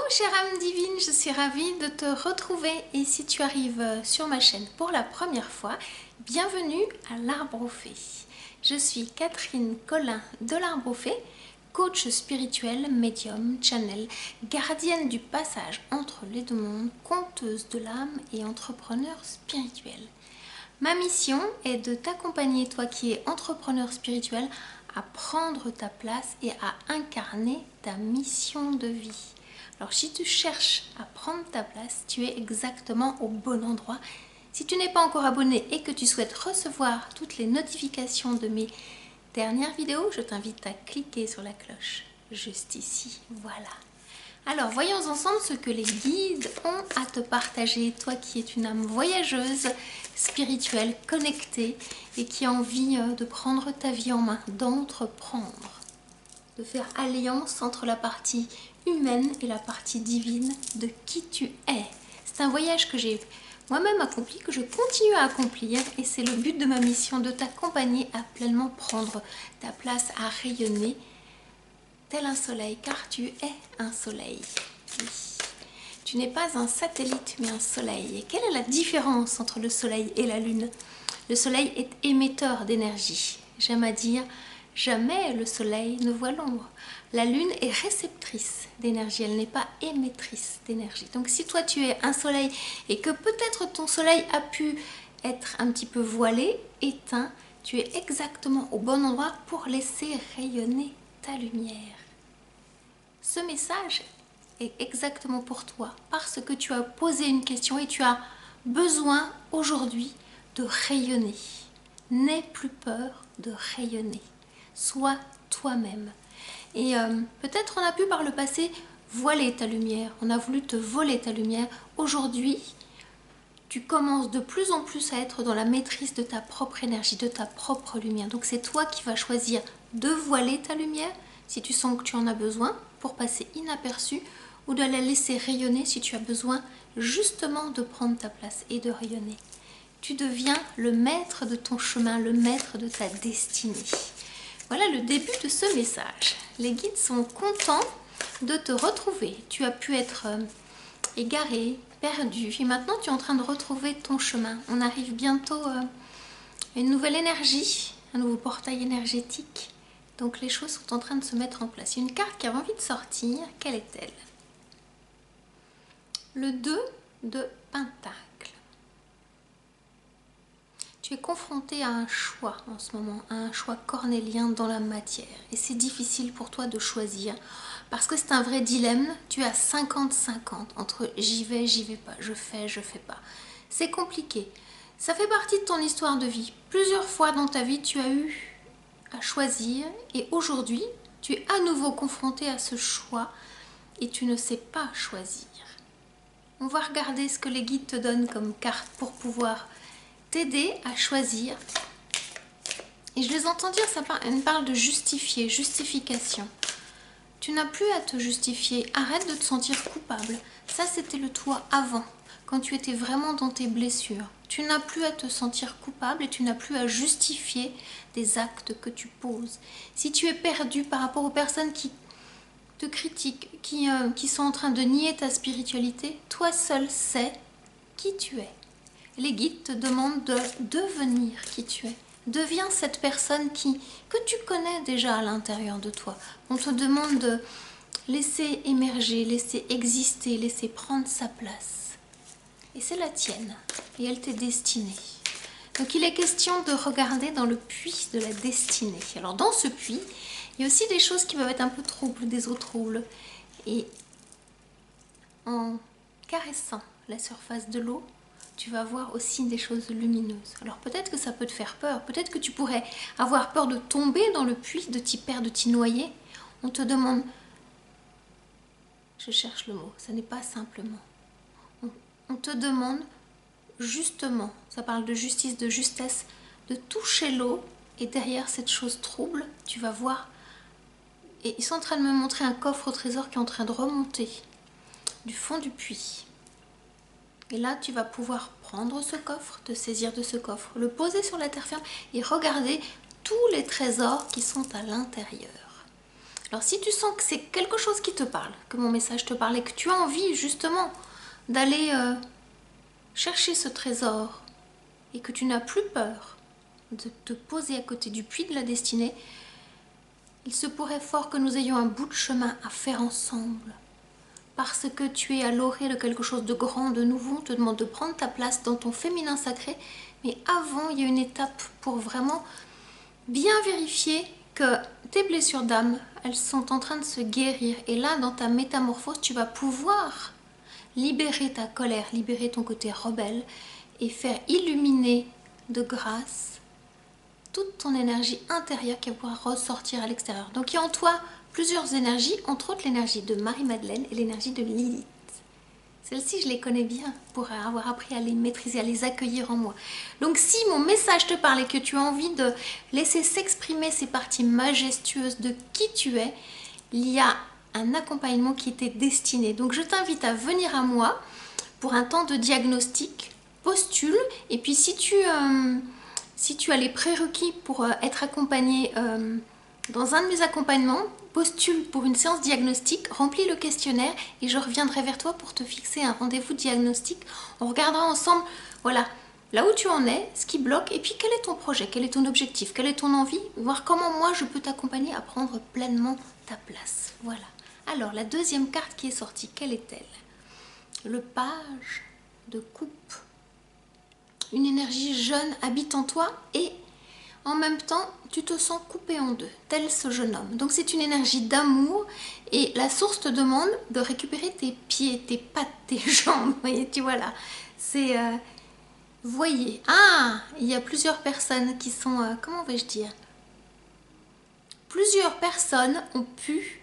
chère âme divine, je suis ravie de te retrouver et si tu arrives sur ma chaîne pour la première fois, bienvenue à l'Arbre aux Fées. Je suis Catherine Collin de l'Arbre aux Fées, coach spirituel, médium, channel, gardienne du passage entre les deux mondes, conteuse de l'âme et entrepreneur spirituel. Ma mission est de t'accompagner, toi qui es entrepreneur spirituel, à prendre ta place et à incarner ta mission de vie. Alors si tu cherches à prendre ta place, tu es exactement au bon endroit. Si tu n'es pas encore abonné et que tu souhaites recevoir toutes les notifications de mes dernières vidéos, je t'invite à cliquer sur la cloche juste ici. Voilà. Alors voyons ensemble ce que les guides ont à te partager, toi qui es une âme voyageuse, spirituelle, connectée et qui a envie de prendre ta vie en main, d'entreprendre, de faire alliance entre la partie humaine et la partie divine de qui tu es. C'est un voyage que j'ai moi-même accompli, que je continue à accomplir et c'est le but de ma mission, de t'accompagner à pleinement prendre ta place, à rayonner tel un soleil, car tu es un soleil. Oui. Tu n'es pas un satellite, mais un soleil. Et quelle est la différence entre le soleil et la lune? Le soleil est émetteur d'énergie. J'aime à dire, jamais le soleil ne voit l'ombre. La lune est réceptrice d'énergie, elle n'est pas émettrice d'énergie. Donc si toi tu es un soleil et que peut-être ton soleil a pu être un petit peu voilé, éteint, tu es exactement au bon endroit pour laisser rayonner ta lumière. Ce message est exactement pour toi parce que tu as posé une question et tu as besoin aujourd'hui de rayonner. N'aie plus peur de rayonner. Sois toi-même. Et peut-être on a pu par le passé voiler ta lumière, on a voulu te voler ta lumière. Aujourd'hui, tu commences de plus en plus à être dans la maîtrise de ta propre énergie, de ta propre lumière. Donc c'est toi qui vas choisir de voiler ta lumière si tu sens que tu en as besoin pour passer inaperçu ou de la laisser rayonner si tu as besoin justement de prendre ta place et de rayonner. Tu deviens le maître de ton chemin, le maître de ta destinée. Voilà le début de ce message. Les guides sont contents de te retrouver. Tu as pu être égaré, perdu et maintenant tu es en train de retrouver ton chemin. On arrive bientôt à une nouvelle énergie, un nouveau portail énergétique. Donc les choses sont en train de se mettre en place. Il y a une carte qui a envie de sortir. Quelle est-elle? Le 2 de Pentacle. Tu es confronté à un choix en ce moment, à un choix cornélien dans la matière. Et c'est difficile pour toi de choisir parce que c'est un vrai dilemme. Tu as 50-50 entre j'y vais pas, je fais pas. C'est compliqué. Ça fait partie de ton histoire de vie. Plusieurs fois dans ta vie, tu as eu à choisir et aujourd'hui tu es à nouveau confronté à ce choix et tu ne sais pas choisir. On va regarder ce que les guides te donnent comme carte pour pouvoir t'aider à choisir. Et je les entends dire, ça parle de justifier, justification. Tu n'as plus à te justifier, arrête de te sentir coupable. Ça c'était le toi avant, quand tu étais vraiment dans tes blessures. Tu n'as plus à te sentir coupable et tu n'as plus à justifier des actes que tu poses. Si tu es perdu par rapport aux personnes qui te critiquent, qui sont en train de nier ta spiritualité, toi seul sais qui tu es. Les guides te demandent de devenir qui tu es. Deviens cette personne que tu connais déjà à l'intérieur de toi. On te demande de laisser émerger, laisser exister, laisser prendre sa place. Et c'est la tienne, et elle t'est destinée. Donc il est question de regarder dans le puits de la destinée. Alors dans ce puits, il y a aussi des choses qui peuvent être un peu troubles, des eaux troubles. Et en caressant la surface de l'eau, tu vas voir aussi des choses lumineuses. Alors peut-être que ça peut te faire peur, peut-être que tu pourrais avoir peur de tomber dans le puits, de t'y perdre, de t'y noyer. On te demande, je cherche le mot, ça n'est pas simplement. On te demande justement, ça parle de justice, de justesse, de toucher l'eau et derrière cette chose trouble, tu vas voir, et ils sont en train de me montrer un coffre au trésor qui est en train de remonter du fond du puits. Et là, tu vas pouvoir prendre ce coffre, te saisir de ce coffre, le poser sur la terre ferme et regarder tous les trésors qui sont à l'intérieur. Alors si tu sens que c'est quelque chose qui te parle, que mon message te parle et que tu as envie justement d'aller chercher ce trésor et que tu n'as plus peur de te poser à côté du puits de la destinée, il se pourrait fort que nous ayons un bout de chemin à faire ensemble. Parce que tu es à l'orée de quelque chose de grand, de nouveau, on te demande de prendre ta place dans ton féminin sacré. Mais avant, il y a une étape pour vraiment bien vérifier que tes blessures d'âme, elles sont en train de se guérir. Et là, dans ta métamorphose, tu vas pouvoir libérer ta colère, libérer ton côté rebelle et faire illuminer de grâce toute ton énergie intérieure qui va pouvoir ressortir à l'extérieur. Donc il y a en toi plusieurs énergies, entre autres l'énergie de Marie-Madeleine et l'énergie de Lilith. Celles-ci, je les connais bien pour avoir appris à les maîtriser, à les accueillir en moi. Donc si mon message te parle et que tu as envie de laisser s'exprimer ces parties majestueuses de qui tu es, il y a un accompagnement qui était destiné. Donc je t'invite à venir à moi pour un temps de diagnostic, postule, et puis si tu as les prérequis pour être accompagné dans un de mes accompagnements, postule pour une séance diagnostique, remplis le questionnaire et je reviendrai vers toi pour te fixer un rendez-vous diagnostic. On regardera ensemble, voilà, là où tu en es, ce qui bloque et puis quel est ton projet, quel est ton objectif, quelle est ton envie, voir comment moi je peux t'accompagner à prendre pleinement ta place. Voilà. Alors, la deuxième carte qui est sortie, quelle est-elle? Le page de coupe. Une énergie jeune habite en toi et en même temps, tu te sens coupé en deux, tel ce jeune homme. Donc c'est une énergie d'amour et la source te demande de récupérer tes pieds, tes pattes, tes jambes. Voyez, tu vois là, c'est... voyez, il y a plusieurs personnes qui sont... comment vais-je dire? Plusieurs personnes ont pu,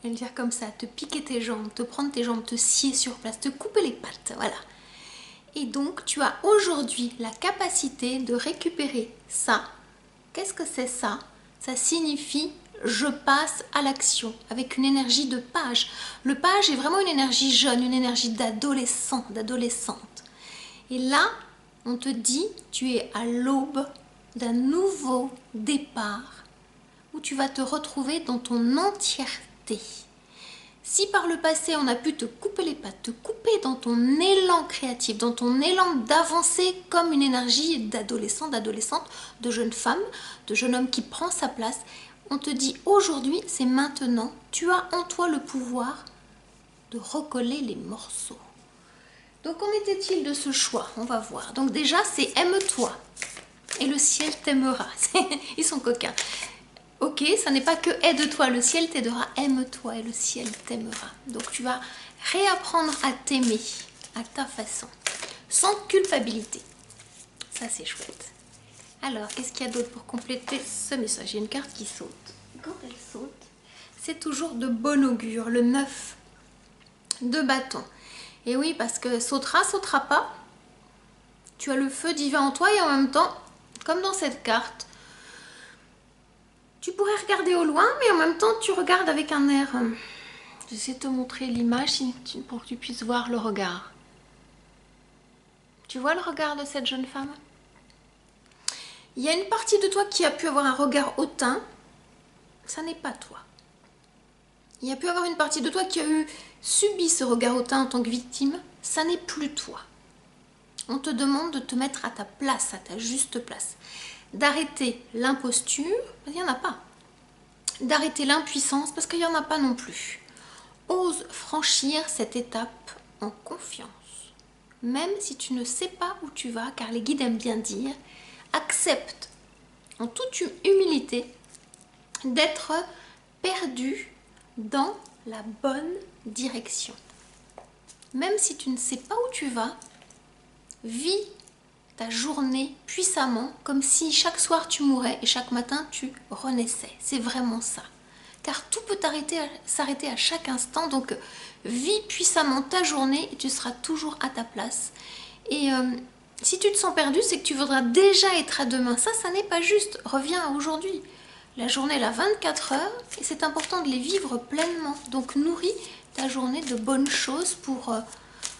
je vais dire comme ça, te piquer tes jambes, te prendre tes jambes, te scier sur place, te couper les pattes, voilà. Et donc, tu as aujourd'hui la capacité de récupérer ça. Qu'est-ce que c'est ça? Ça signifie je passe à l'action avec une énergie de page. Le page est vraiment une énergie jeune, une énergie d'adolescent, d'adolescente. Et là, on te dit, tu es à l'aube d'un nouveau départ où tu vas te retrouver dans ton entièreté. Si par le passé, on a pu te couper les pattes, te couper dans ton élan créatif, dans ton élan d'avancer comme une énergie d'adolescent, d'adolescente, de jeune femme, de jeune homme qui prend sa place, on te dit aujourd'hui, c'est maintenant, tu as en toi le pouvoir de recoller les morceaux. Donc, qu'en était-il de ce choix? On va voir. Donc déjà, c'est aime-toi et le ciel t'aimera. Ils sont coquins. Ok, ça n'est pas que aide-toi, le ciel t'aidera, aime-toi et le ciel t'aimera. Donc tu vas réapprendre à t'aimer à ta façon, sans culpabilité. Ça c'est chouette. Alors, qu'est-ce qu'il y a d'autre pour compléter ce message? Il y a une carte qui saute. Quand elle saute, c'est toujours de bon augure, le 9 de bâton. Et oui, parce que sautera, sautera pas. Tu as le feu divin en toi et en même temps, comme dans cette carte, tu pourrais regarder au loin, mais en même temps, tu regardes avec un air... J'essaie de te montrer l'image pour que tu puisses voir le regard. Tu vois le regard de cette jeune femme? Il y a une partie de toi qui a pu avoir un regard hautain. Ça n'est pas toi. Il y a pu avoir une partie de toi qui a subi ce regard hautain en tant que victime. Ça n'est plus toi. On te demande de te mettre à ta place, à ta juste place. D'arrêter l'imposture, il n'y en a pas. D'arrêter l'impuissance, parce qu'il n'y en a pas non plus. Ose franchir cette étape en confiance. Même si tu ne sais pas où tu vas, car les guides aiment bien dire, accepte en toute humilité d'être perdu dans la bonne direction. Même si tu ne sais pas où tu vas, vis ta journée puissamment, comme si chaque soir tu mourais et chaque matin tu renaissais. C'est vraiment ça. Car tout peut s'arrêter à chaque instant, donc vis puissamment ta journée et tu seras toujours à ta place. Et si tu te sens perdu, c'est que tu voudras déjà être à demain. Ça n'est pas juste. Reviens à aujourd'hui. La journée, elle a 24 heures et c'est important de les vivre pleinement. Donc nourris ta journée de bonnes choses pour...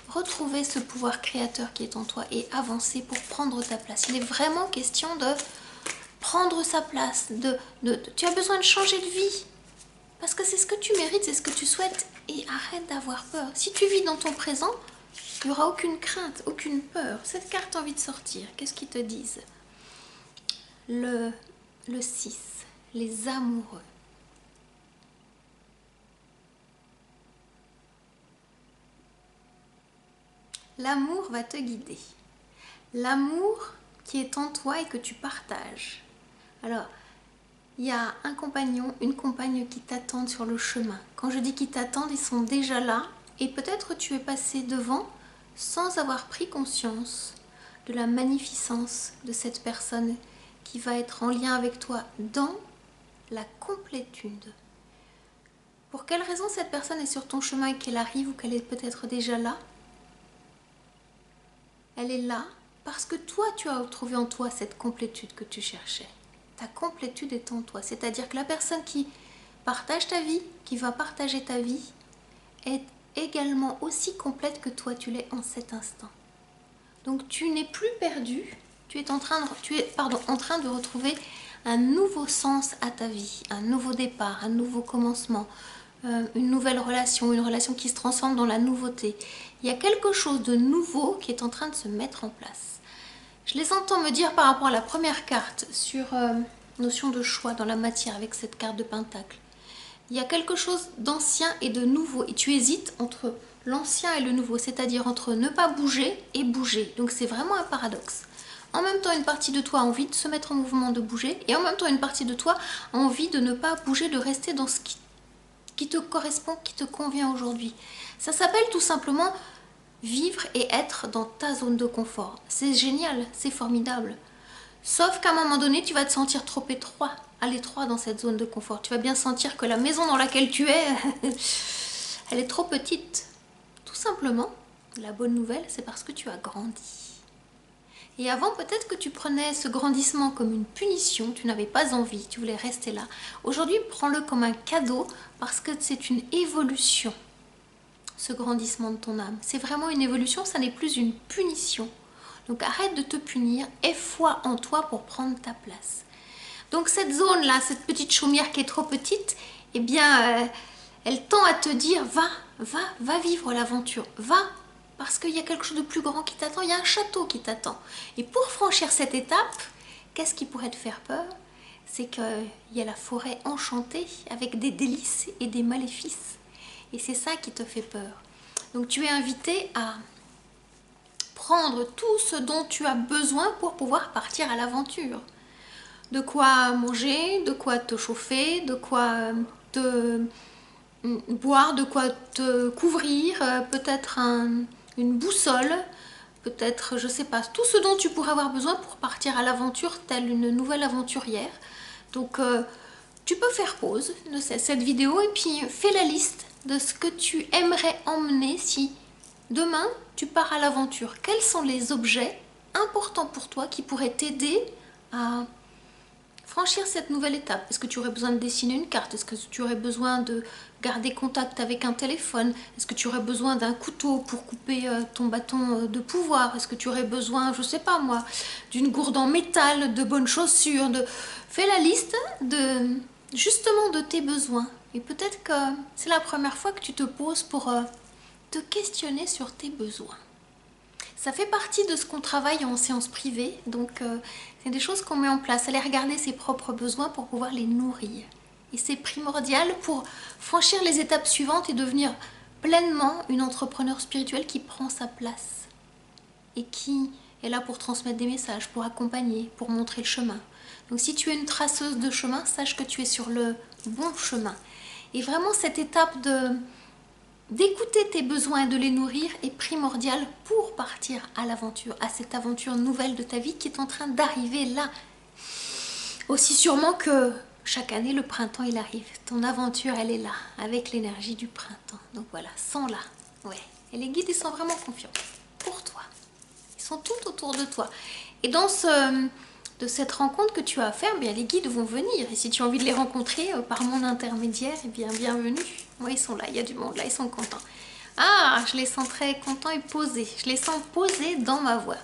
retrouver ce pouvoir créateur qui est en toi et avancer pour prendre ta place. Il est vraiment question de prendre sa place. Tu as besoin de changer de vie. Parce que c'est ce que tu mérites, c'est ce que tu souhaites. Et arrête d'avoir peur. Si tu vis dans ton présent, il n'y aura aucune crainte, aucune peur. Cette carte a envie de sortir. Qu'est-ce qu'ils te disent? Le 6, les amoureux. L'amour va te guider. L'amour qui est en toi et que tu partages. Alors, il y a un compagnon, une compagne qui t'attendent sur le chemin. Quand je dis qu'ils t'attendent, ils sont déjà là. Et peut-être tu es passé devant sans avoir pris conscience de la magnificence de cette personne qui va être en lien avec toi dans la complétude. Pour quelle raison cette personne est sur ton chemin et qu'elle arrive ou qu'elle est peut-être déjà là? Elle est là parce que toi, tu as trouvé en toi cette complétude que tu cherchais. Ta complétude est en toi. C'est-à-dire que la personne qui partage ta vie, qui va partager ta vie, est également aussi complète que toi, tu l'es en cet instant. Donc tu n'es plus perdu, tu es en train de retrouver un nouveau sens à ta vie, un nouveau départ, un nouveau commencement, une nouvelle relation, une relation qui se transforme dans la nouveauté. Il y a quelque chose de nouveau qui est en train de se mettre en place. Je les entends me dire par rapport à la première carte sur notion de choix dans la matière avec cette carte de pentacle. Il y a quelque chose d'ancien et de nouveau et tu hésites entre l'ancien et le nouveau, c'est-à-dire entre ne pas bouger et bouger. Donc c'est vraiment un paradoxe. En même temps, une partie de toi a envie de se mettre en mouvement, de bouger, et en même temps, une partie de toi a envie de ne pas bouger, de rester dans ce qui te correspond, qui te convient aujourd'hui. Ça s'appelle tout simplement vivre et être dans ta zone de confort. C'est génial, c'est formidable. Sauf qu'à un moment donné, tu vas te sentir trop étroit, à l'étroit dans cette zone de confort. Tu vas bien sentir que la maison dans laquelle tu es, elle est trop petite. Tout simplement, la bonne nouvelle, c'est parce que tu as grandi. Et avant, peut-être que tu prenais ce grandissement comme une punition, tu n'avais pas envie, tu voulais rester là. Aujourd'hui, prends-le comme un cadeau parce que c'est une évolution. Ce grandissement de ton âme. C'est vraiment une évolution, ça n'est plus une punition. Donc arrête de te punir, aie foi en toi pour prendre ta place. Donc cette zone-là, cette petite chaumière qui est trop petite, eh bien, elle tend à te dire, va vivre l'aventure, va, parce qu'il y a quelque chose de plus grand qui t'attend, il y a un château qui t'attend. Et pour franchir cette étape, qu'est-ce qui pourrait te faire peur? C'est qu'il y a la forêt enchantée avec des délices et des maléfices. Et c'est ça qui te fait peur. Donc tu es invité à prendre tout ce dont tu as besoin pour pouvoir partir à l'aventure. De quoi manger, de quoi te chauffer, de quoi te boire, de quoi te couvrir, peut-être une boussole, peut-être, je sais pas, tout ce dont tu pourrais avoir besoin pour partir à l'aventure, telle une nouvelle aventurière. Donc tu peux faire pause de cette vidéo et puis fais la liste de ce que tu aimerais emmener si demain tu pars à l'aventure. Quels sont les objets importants pour toi qui pourraient t'aider à franchir cette nouvelle étape? Est-ce que tu aurais besoin de dessiner une carte? Est-ce que tu aurais besoin de garder contact avec un téléphone? Est-ce que tu aurais besoin d'un couteau pour couper ton bâton de pouvoir? Est-ce que tu aurais besoin, je sais pas moi, d'une gourde en métal, de bonnes chaussures? Fais la liste justement de tes besoins. Et peut-être que c'est la première fois que tu te poses pour te questionner sur tes besoins. Ça fait partie de ce qu'on travaille en séance privée, donc c'est des choses qu'on met en place. Aller regarder ses propres besoins pour pouvoir les nourrir. Et c'est primordial pour franchir les étapes suivantes et devenir pleinement une entrepreneur spirituelle qui prend sa place. Et qui est là pour transmettre des messages, pour accompagner, pour montrer le chemin. Donc si tu es une traceuse de chemin, sache que tu es sur le bon chemin. Et vraiment cette étape d'écouter tes besoins et de les nourrir est primordiale pour partir à l'aventure, à cette aventure nouvelle de ta vie qui est en train d'arriver là. Aussi sûrement que chaque année, le printemps, il arrive. Ton aventure, elle est là, avec l'énergie du printemps. Donc voilà, sens-la. Ouais. Et les guides, ils sont vraiment confiants pour toi. Ils sont tout autour de toi. Et dans de cette rencontre que tu as à faire, bien, les guides vont venir. Et si tu as envie de les rencontrer par mon intermédiaire, eh bien, bienvenue. Moi, ils sont là, il y a du monde là, ils sont contents. Ah, je les sens très contents et posés. Je les sens posés dans ma voix.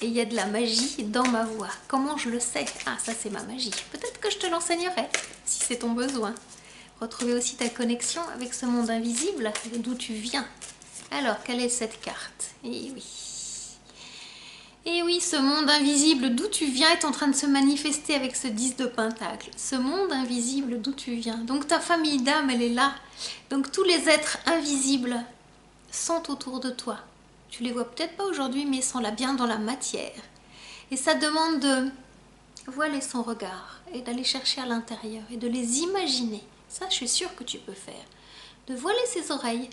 Et il y a de la magie dans ma voix. Comment je le sais? Ah, ça c'est ma magie. Peut-être que je te l'enseignerai, si c'est ton besoin. retrouver aussi ta connexion avec ce monde invisible, d'où tu viens. Alors, quelle est cette carte? Eh oui. Et oui, ce monde invisible d'où tu viens est en train de se manifester avec ce 10 de Pentacle. Ce monde invisible d'où tu viens. Donc ta famille d'âme, elle est là. Donc tous les êtres invisibles sont autour de toi. Tu les vois peut-être pas aujourd'hui, mais ils sont là bien dans la matière. Et ça demande de voiler son regard et d'aller chercher à l'intérieur et de les imaginer. Ça, je suis sûre que tu peux faire. De voiler ses oreilles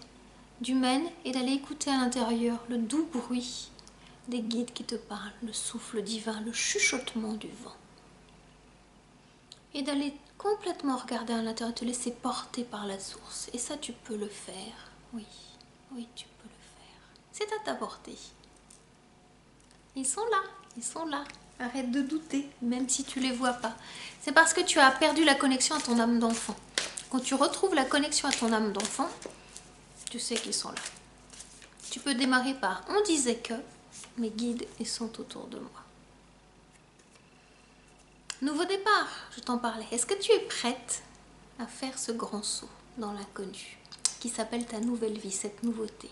d'humaine et d'aller écouter à l'intérieur le doux bruit des guides qui te parlent, le souffle divin, le chuchotement du vent. Et d'aller complètement regarder à l'intérieur, te laisser porter par la source. Et ça, tu peux le faire. Oui, oui, tu peux le faire. C'est à ta portée. Ils sont là, ils sont là. Arrête de douter, même si tu ne les vois pas. C'est parce que tu as perdu la connexion à ton âme d'enfant. Quand tu retrouves la connexion à ton âme d'enfant, tu sais qu'ils sont là. Tu peux démarrer par « on disait que », mes guides, ils sont autour de moi. Nouveau départ, je t'en parlais. Est-ce que tu es prête à faire ce grand saut dans l'inconnu qui s'appelle ta nouvelle vie, cette nouveauté?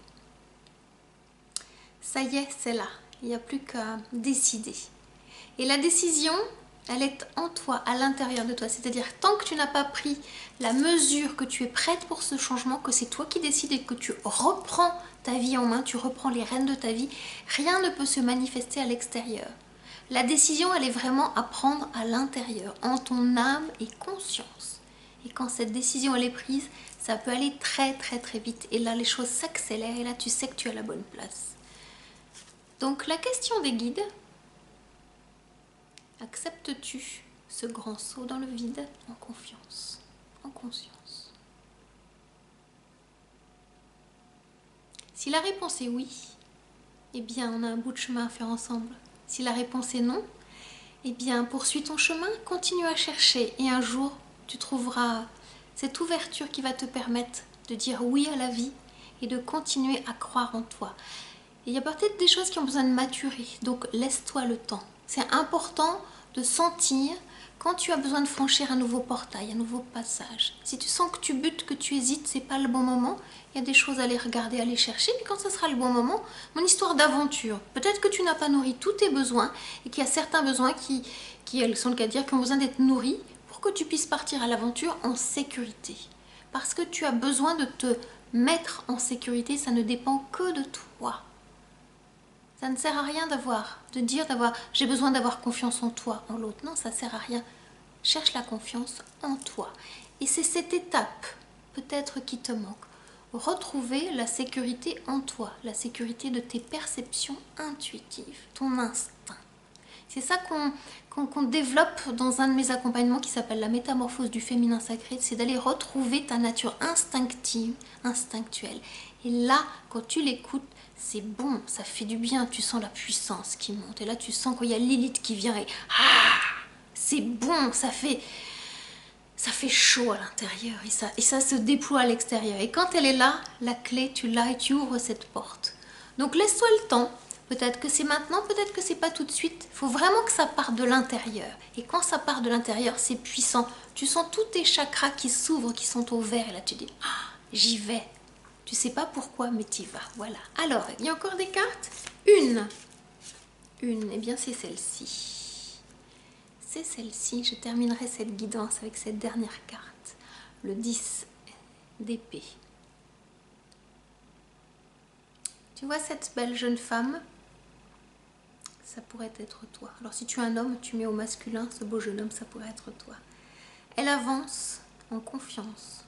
Ça y est, c'est là. Il n'y a plus qu'à décider. Et la décision, elle est en toi, à l'intérieur de toi. C'est-à-dire, tant que tu n'as pas pris la mesure que tu es prête pour ce changement, que c'est toi qui décides et que tu reprends ta vie en main, tu reprends les rênes de ta vie, rien ne peut se manifester à l'extérieur. La décision, elle est vraiment à prendre à l'intérieur, en ton âme et conscience. Et quand cette décision, elle est prise, ça peut aller très très très vite. Et là, les choses s'accélèrent et là, tu sais que tu es à la bonne place. Donc, la question des guides, acceptes-tu ce grand saut dans le vide en confiance, en conscience? Si la réponse est oui, eh bien on a un bout de chemin à faire ensemble. Si la réponse est non, eh bien poursuis ton chemin, continue à chercher et un jour tu trouveras cette ouverture qui va te permettre de dire oui à la vie et de continuer à croire en toi. Et il y a peut-être des choses qui ont besoin de maturer, donc laisse-toi le temps. C'est important de sentir quand tu as besoin de franchir un nouveau portail, un nouveau passage. Si tu sens que tu butes, que tu hésites, c'est pas le bon moment, il y a des choses à aller regarder, à aller chercher, puis quand ce sera le bon moment, mon histoire d'aventure. Peut-être que tu n'as pas nourri tous tes besoins et qu'il y a certains besoins qui sont le cas de dire, qui ont besoin d'être nourris pour que tu puisses partir à l'aventure en sécurité. Parce que tu as besoin de te mettre en sécurité, ça ne dépend que de toi. Ça ne sert à rien j'ai besoin d'avoir confiance en toi, en l'autre. Non, ça ne sert à rien. Cherche la confiance en toi. Et c'est cette étape, peut-être, qui te manque. Retrouver la sécurité en toi, la sécurité de tes perceptions intuitives, ton instinct. C'est ça qu'on développe dans un de mes accompagnements qui s'appelle la métamorphose du féminin sacré. C'est d'aller retrouver ta nature instinctive, instinctuelle. Et là, quand tu l'écoutes, c'est bon, ça fait du bien, tu sens la puissance qui monte. Et là, tu sens qu'il y a Lilith qui vient et c'est bon, ça fait chaud à l'intérieur et ça se déploie à l'extérieur. Et quand elle est là, la clé, tu l'as et tu ouvres cette porte. Donc laisse-toi le temps. Peut-être que c'est maintenant, peut-être que c'est pas tout de suite. Il faut vraiment que ça parte de l'intérieur. Et quand ça part de l'intérieur, c'est puissant. Tu sens tous tes chakras qui s'ouvrent, qui sont au vert. Et là, tu dis, j'y vais. Tu sais pas pourquoi, mais tu y vas. Voilà. Alors, il y a encore des cartes. Une, eh bien c'est celle-ci. C'est celle-ci. Je terminerai cette guidance avec cette dernière carte. Le 10 d'épée. Tu vois cette belle jeune femme? Ça pourrait être toi. Alors si tu es un homme, tu mets au masculin, ce beau jeune homme, ça pourrait être toi. Elle avance en confiance.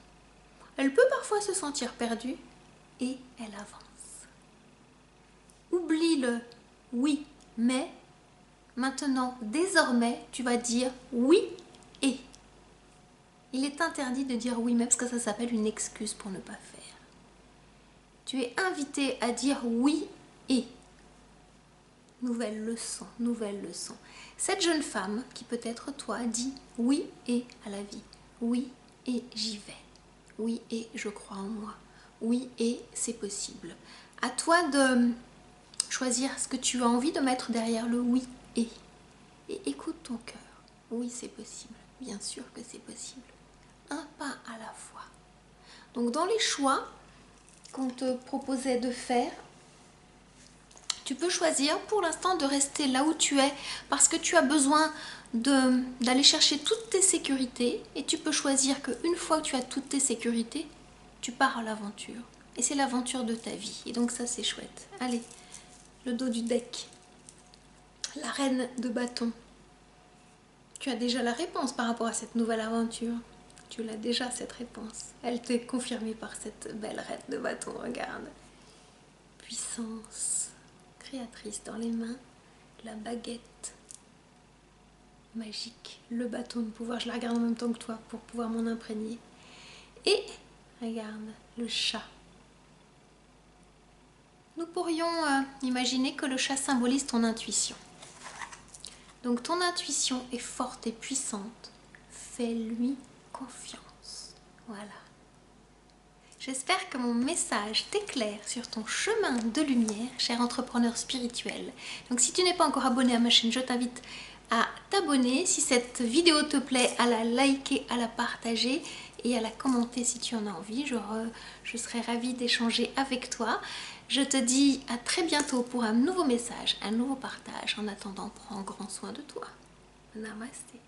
Elle peut parfois se sentir perdue et elle avance. Oublie le oui, mais maintenant, désormais, tu vas dire oui et. Il est interdit de dire oui, même parce que ça s'appelle une excuse pour ne pas faire. Tu es invité à dire oui et. Nouvelle leçon, nouvelle leçon. Cette jeune femme, qui peut être toi, dit oui et à la vie. Oui et j'y vais. Oui et je crois en moi. Oui et c'est possible. À toi de choisir ce que tu as envie de mettre derrière le oui et. Et écoute ton cœur. Oui, c'est possible. Bien sûr que c'est possible. un pas à la fois. Donc dans les choix qu'on te proposait de faire, tu peux choisir pour l'instant de rester là où tu es parce que tu as besoin d'aller chercher toutes tes sécurités, et tu peux choisir qu'une fois que tu as toutes tes sécurités, tu pars à l'aventure. Et c'est l'aventure de ta vie. Et donc ça, c'est chouette. Allez, le dos du deck. La reine de bâton. Tu as déjà la réponse par rapport à cette nouvelle aventure. Tu l'as déjà, cette réponse. Elle t'est confirmée par cette belle reine de bâton, regarde. Puissance créatrice dans les mains. La baguette magique. Le bâton de pouvoir. Je la regarde en même temps que toi pour pouvoir m'en imprégner. Et, regarde, le chat. Nous pourrions imaginer que le chat symbolise ton intuition. Donc ton intuition est forte et puissante. Fais-lui confiance. Voilà. J'espère que mon message t'éclaire sur ton chemin de lumière, cher entrepreneur spirituel. Donc si tu n'es pas encore abonné à ma chaîne, je t'invite à t'abonner. Si cette vidéo te plaît, à la liker, à la partager et à la commenter si tu en as envie. Je serai ravie d'échanger avec toi. Je te dis à très bientôt pour un nouveau message, un nouveau partage. En attendant, prends grand soin de toi. Namasté.